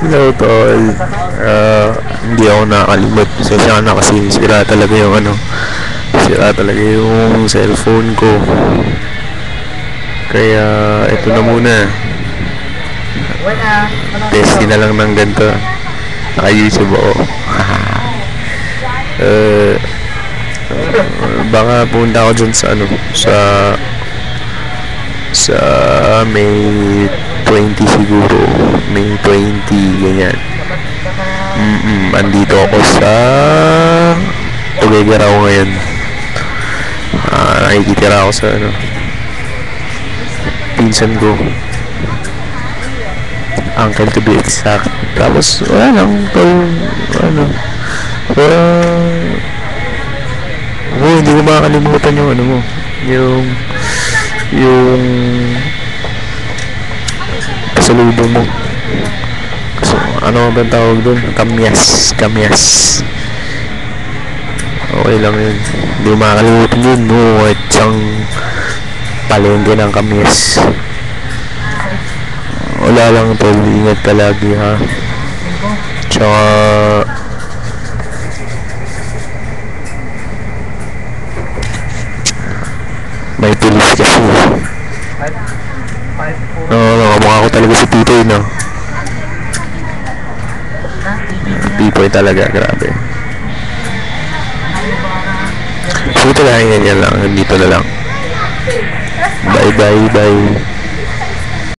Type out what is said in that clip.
Hello, tol. Hindi ako nakakalimot. Pasensya ka na kasi sira talaga yung cellphone ko. Kaya, ito na muna. Testing na lang ng ganito. Naka-YouTube ako. Baka punta ako dyan sa May 20 siguro. May 20, ganyan. Andito ako sa Tuguegarao ngayon. Nakikitira ako sa pinsan ko, uncle to be exact. Tapos wala lang hindi ko makakalimutan yung mo, yung pasalubong mo. So, ano ba tawag doon? Kamyas. Okay lang yun. Hindi ko makakalimutan yun. At siyang palengke ng kamyas. Wala lang, tol. Ingat ka lagi, ha? Tsaka may pulis kasi. Kamukha ko talaga si Pipoy, no? Pipoy talaga, grabe. So ito lang, ganyan lang. Dito na lang. Bye.